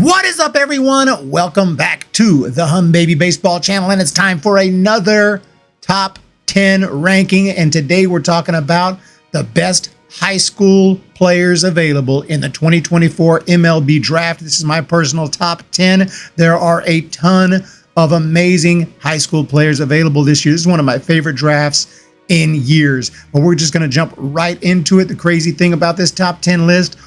What is up, everyone? Welcome back to the Humm Baby Baseball channel, and it's time for another top 10 ranking. And today we're talking about the best high school players available in the 2024 MLB draft. This is my personal top 10. There are a ton of amazing high school players available this year. This is one of my favorite drafts in years, but we're just going to jump right into it. The crazy thing about this top 10 list,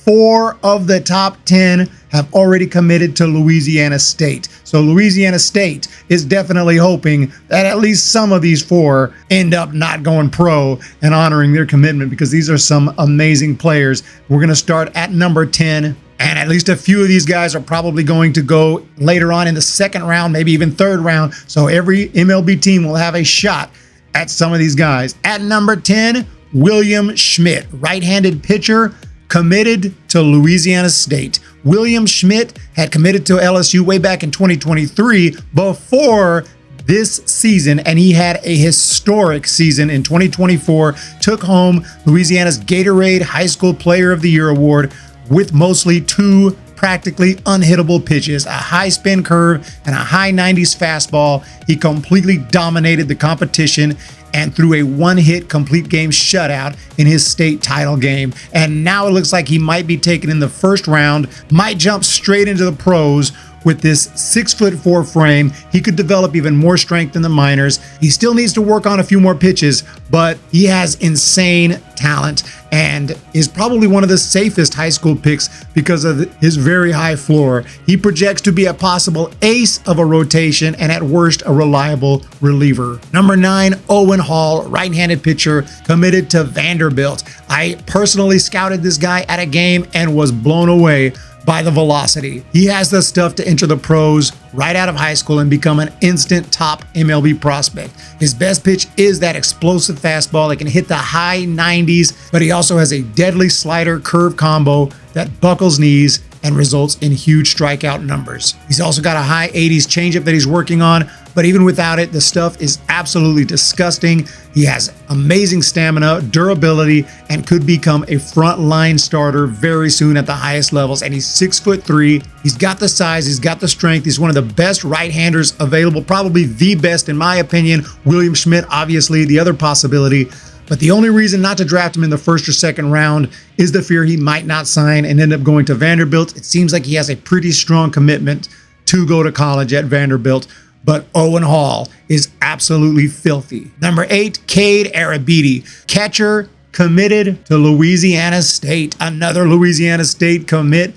4 of the top 10 have already committed to Louisiana State. So Louisiana State is definitely hoping that at least some of these 4 end up not going pro and honoring their commitment, because these are some amazing players. We're going to start at number 10. And at least a few of these guys are probably going to go later on in the second round, maybe even third round. So every MLB team will have a shot at some of these guys. At number 10, William Schmidt, right-handed pitcher, committed to Louisiana State. William Schmidt had committed to LSU way back in 2023 before this season, and he had a historic season in 2024, took home Louisiana's Gatorade High School Player of the Year award with mostly 2 practically unhittable pitches, a high spin curve and a high 90s fastball. He completely dominated the competition and threw a one-hit complete game shutout in his state title game. And now it looks like he might be taken in the first round, might jump straight into the pros. With this 6'4" frame, he could develop even more strength in the minors. He still needs to work on a few more pitches, but he has insane talent and is probably one of the safest high school picks because of his very high floor. He projects to be a possible ace of a rotation and at worst a reliable reliever. Number 9, Owen Hall, right-handed pitcher, committed to Vanderbilt. I personally scouted this guy at a game and was blown away by the velocity. He has the stuff to enter the pros right out of high school and become an instant top MLB prospect. His best pitch is that explosive fastball that can hit the high 90s, but he also has a deadly slider curve combo that buckles knees and results in huge strikeout numbers. He's also got a high 80s changeup that he's working on, but even without it, the stuff is absolutely disgusting. He has amazing stamina, durability, and could become a frontline starter very soon at the highest levels. And he's 6'3". He's got the size, he's got the strength. He's one of the best right-handers available, probably the best in my opinion. William Schmidt, obviously, the other possibility. But the only reason not to draft him in the first or second round is the fear he might not sign and end up going to Vanderbilt. It seems like he has a pretty strong commitment to go to college at Vanderbilt, but Owen Hall is absolutely filthy. Number 8, Cade Arabidi, catcher, committed to Louisiana State. Another Louisiana State commit.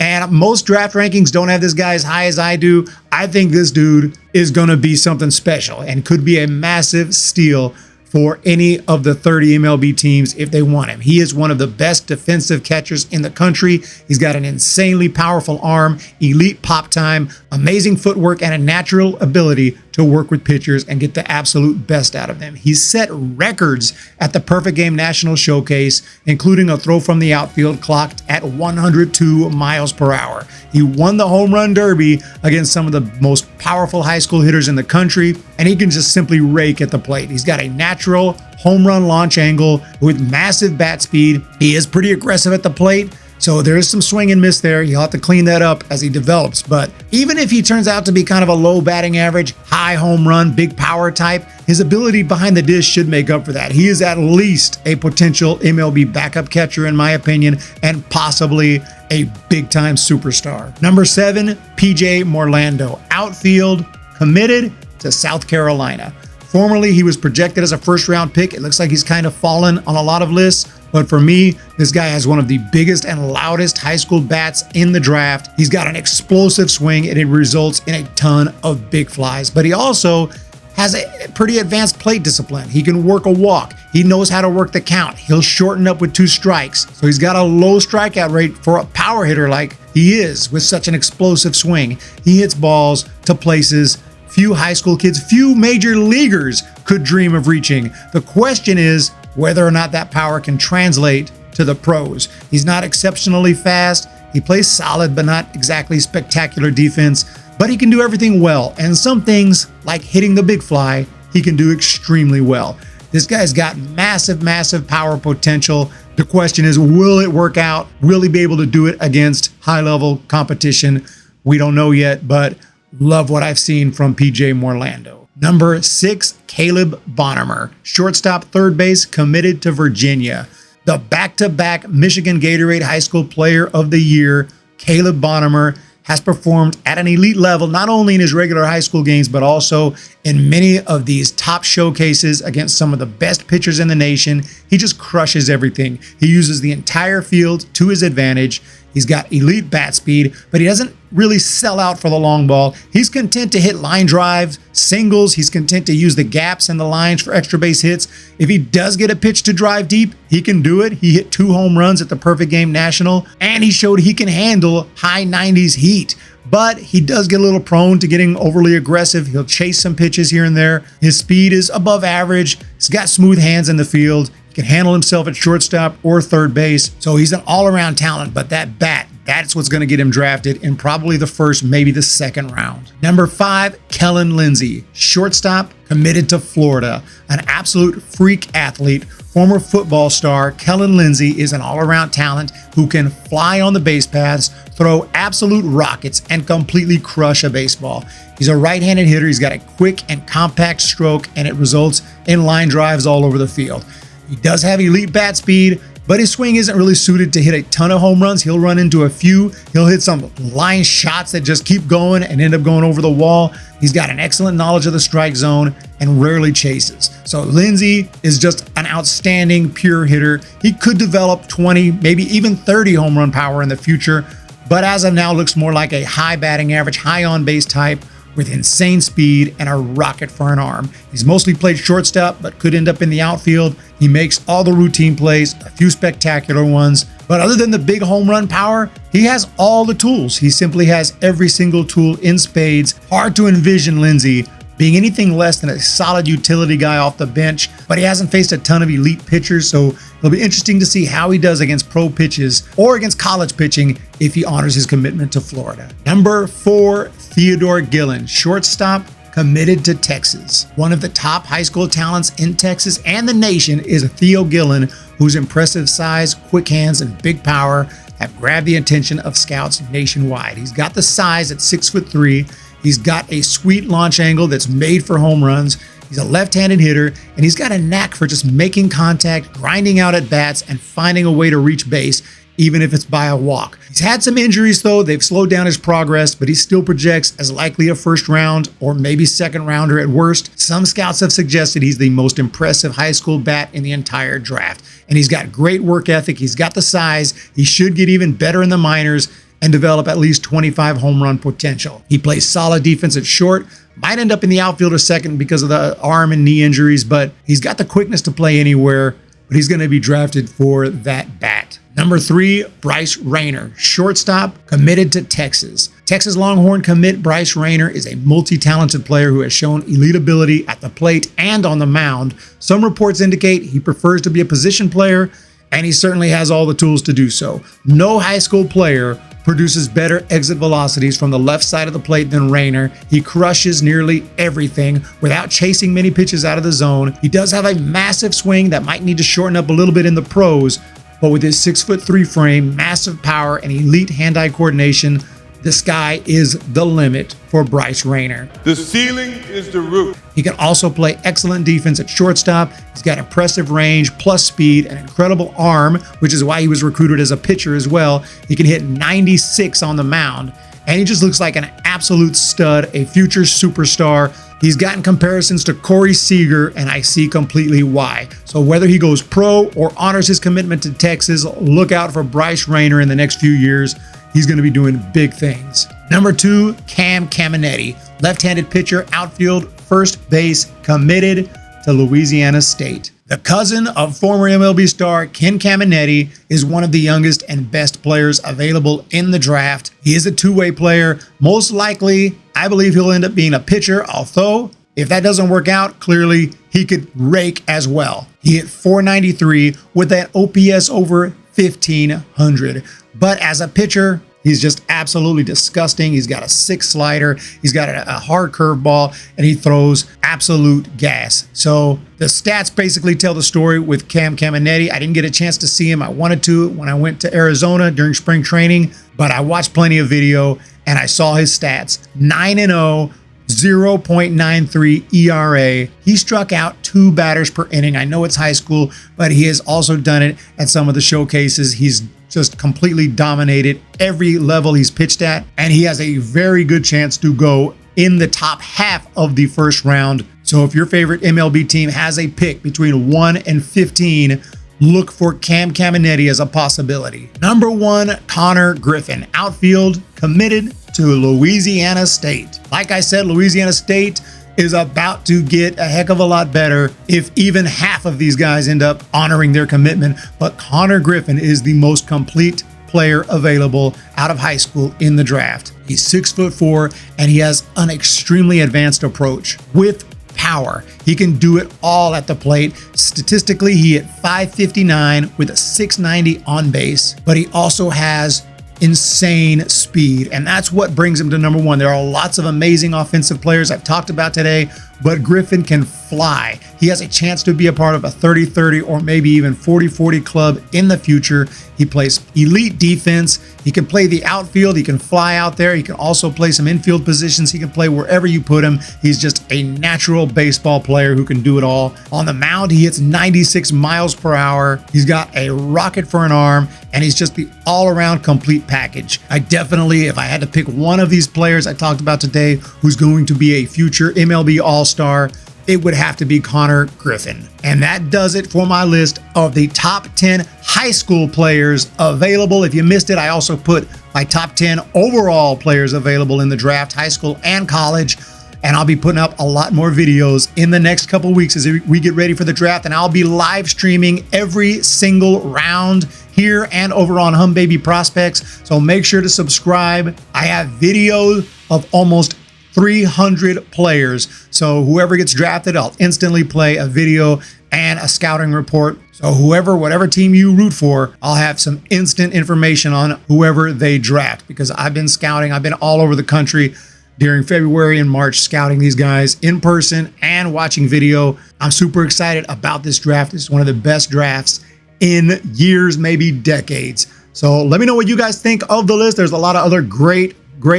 And most draft rankings don't have this guy as high as I do. I think this dude is going to be something special and could be a massive steal for any of the 30 MLB teams if they want him. He is one of the best defensive catchers in the country. He's got an insanely powerful arm, elite pop time, amazing footwork, and a natural ability to work with pitchers and get the absolute best out of them. He's set records at the Perfect Game National Showcase, including a throw from the outfield clocked at 102 miles per hour. He won the home run derby against some of the most powerful high school hitters in the country, and he can just simply rake at the plate. He's got a natural home run launch angle with massive bat speed. He is pretty aggressive at the plate, so there is some swing and miss there. He'll have to clean that up as he develops. But even if he turns out to be kind of a low batting average, high home run, big power type, his ability behind the dish should make up for that. He is at least a potential MLB backup catcher, in my opinion, and possibly a big-time superstar. Number 7, PJ Morlando, outfield, committed to South Carolina. Formerly, he was projected as a first-round pick. It looks like he's kind of fallen on a lot of lists. But for me, this guy has one of the biggest and loudest high school bats in the draft. He's got an explosive swing, and it results in a ton of big flies. But he also has a pretty advanced plate discipline. He can work a walk. He knows how to work the count. He'll shorten up with 2 strikes. So he's got a low strikeout rate for a power hitter like he is with such an explosive swing. He hits balls to places few high school kids, few major leaguers could dream of reaching. The question is whether or not that power can translate to the pros. He's not exceptionally fast. He plays solid, but not exactly spectacular defense, but he can do everything well. And some things, like hitting the big fly, he can do extremely well. This guy's got massive, massive power potential, The question is, will it work out? Will he be able to do it against high-level competition? We don't know yet, but love what I've seen from PJ Morlando. Number 6, Caleb Bohner, shortstop, third base, committed to Virginia. The back-to-back Michigan Gatorade High School Player of the Year, Caleb Bohner, has performed at an elite level, not only in his regular high school games, but also in many of these top showcases against some of the best pitchers in the nation. He just crushes everything. He uses the entire field to his advantage. He's got elite bat speed, but he doesn't really sell out for the long ball. He's content to hit line drives, singles. He's content to use the gaps and the lines for extra base hits. If he does get a pitch to drive deep, he can do it. He hit 2 home runs at the Perfect Game National, and he showed he can handle high 90s heat. But he does get a little prone to getting overly aggressive. He'll chase some pitches here and there. His speed is above average. He's got smooth hands in the field. He can handle himself at shortstop or third base. So he's an all-around talent, but that bat, that's what's going to get him drafted in probably the first, maybe the second round. Number 5, Kellen Lindsay, shortstop, committed to Florida. An absolute freak athlete, former football star, Kellen Lindsay is an all-around talent who can fly on the base paths, throw absolute rockets, and completely crush a baseball. He's a right-handed hitter. He's got a quick and compact stroke, and it results in line drives all over the field. He does have elite bat speed, but his swing isn't really suited to hit a ton of home runs. He'll run into a few. He'll hit some line shots that just keep going and end up going over the wall. He's got an excellent knowledge of the strike zone and rarely chases. So Lindsay is just an outstanding pure hitter. He could develop 20, maybe even 30 home run power in the future, but as of now looks more like a high batting average, high on base type with insane speed and a rocket for an arm. He's mostly played shortstop, but could end up in the outfield. He makes all the routine plays, a few spectacular ones, but other than the big home run power, he has all the tools. He simply has every single tool in spades. Hard to envision Lindsay being anything less than a solid utility guy off the bench, but he hasn't faced a ton of elite pitchers, so it'll be interesting to see how he does against pro pitches or against college pitching if he honors his commitment to Florida. Number 4, Theodore Gillen, shortstop, committed to Texas. One of the top high school talents in Texas and the nation is Theo Gillen, whose impressive size, quick hands, and big power have grabbed the attention of scouts nationwide. He's got the size at 6'3". He's got a sweet launch angle that's made for home runs. He's a left-handed hitter, and he's got a knack for just making contact, grinding out at bats, and finding a way to reach base, even if it's by a walk. He's had some injuries, though. They've slowed down his progress, but he still projects as likely a first round or maybe second rounder at worst. Some scouts have suggested he's the most impressive high school bat in the entire draft. And he's got great work ethic. He's got the size. He should get even better in the minors and develop at least 25 home run potential. He plays solid defense at short, might end up in the outfield or second because of the arm and knee injuries, but he's got the quickness to play anywhere, but he's going to be drafted for that bat. Number 3, Bryce Rei, shortstop, committed to Texas. Texas Longhorn commit Bryce Rei is a multi-talented player who has shown elite ability at the plate and on the mound. Some reports indicate he prefers to be a position player, and he certainly has all the tools to do so. No high school player produces better exit velocities from the left side of the plate than Rei. He crushes nearly everything without chasing many pitches out of the zone. He does have a massive swing that might need to shorten up a little bit in the pros, but with his 6'3" frame, massive power, and elite hand-eye coordination, the sky is the limit for Bryce Rei. The ceiling is the roof. He can also play excellent defense at shortstop. He's got impressive range, plus speed, and incredible arm, which is why he was recruited as a pitcher as well. He can hit 96 on the mound, and he just looks like an absolute stud, a future superstar. He's gotten comparisons to Corey Seager, and I see completely why. So whether he goes pro or honors his commitment to Texas, look out for Bryce Rei in the next few years. He's going to be doing big things. Number 2, Cametti, left-handed pitcher, outfield, first base, committed to Louisiana State. The cousin of former MLB star Ken Cametti is one of the youngest and best players available in the draft. He is a two-way player. Most likely, I believe he'll end up being a pitcher, although if that doesn't work out, clearly he could rake as well. He hit .493 with that OPS over 1,500. But as a pitcher, He's just absolutely disgusting. He's got a sick slider. He's got a hard curveball, and he throws absolute gas. So the stats basically tell the story with Cametti. I didn't get a chance to see him. I wanted to when I went to Arizona during spring training, but I watched plenty of video and I saw his stats. 9-0, 0.93 ERA. He struck out 2 batters per inning. I know it's high school, but he has also done it at some of the showcases. He's just completely dominated every level he's pitched at, and he has a very good chance to go in the top half of the first round. So if your favorite MLB team has a pick between 1 and 15, look for Cametti as a possibility. Number 1, Connor Griffin, outfield, committed to Louisiana State. Like I said, Louisiana State is about to get a heck of a lot better if even half of these guys end up honoring their commitment. But Connor Griffin is the most complete player available out of high school in the draft. He's 6'4", and he has an extremely advanced approach with power. He can do it all at the plate. Statistically, he hit .559 with a .690 on base, but he also has insane speed, and that's what brings him to number 1. There are lots of amazing offensive players I've talked about today, but Griffin can fly. He has a chance to be a part of a 30-30 or maybe even 40-40 club in the future. He plays elite defense. He can play the outfield. He can fly out there. He can also play some infield positions. He can play wherever you put him. He's just a natural baseball player who can do it all. On the mound, he hits 96 miles per hour. He's got a rocket for an arm, and he's just the all-around complete package. I definitely, if I had to pick one of these players I talked about today who's going to be a future MLB All-Star, it would have to be Connor Griffin. And that does it for my list of the top 10 high school players available. If you missed it, I also put my top 10 overall players available in the draft, high school and college. And I'll be putting up a lot more videos in the next couple weeks as we get ready for the draft. And I'll be live streaming every single round here and over on Humm Baby Prospects. So make sure to subscribe. I have videos of almost 300 players. So whoever gets drafted, I'll instantly play a video and a scouting report. So whatever team you root for, I'll have some instant information on whoever they draft, because I've been scouting. I've been all over the country during February and March scouting these guys in person and watching video. I'm super excited about this draft. It's one of the best drafts in years, maybe decades. So let me know what you guys think of the list. There's a lot of other great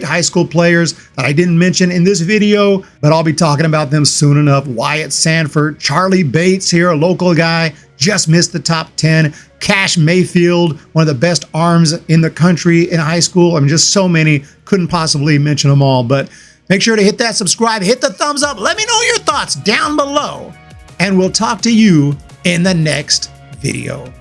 high school players that I didn't mention in this video, but I'll be talking about them soon enough. Wyatt Sanford, Charlie Bates here, a local guy, just missed the top 10. Cash Mayfield, one of the best arms in the country in high school. I mean, just so many, couldn't possibly mention them all, but make sure to hit that subscribe, hit the thumbs up. Let me know your thoughts down below, and we'll talk to you in the next video.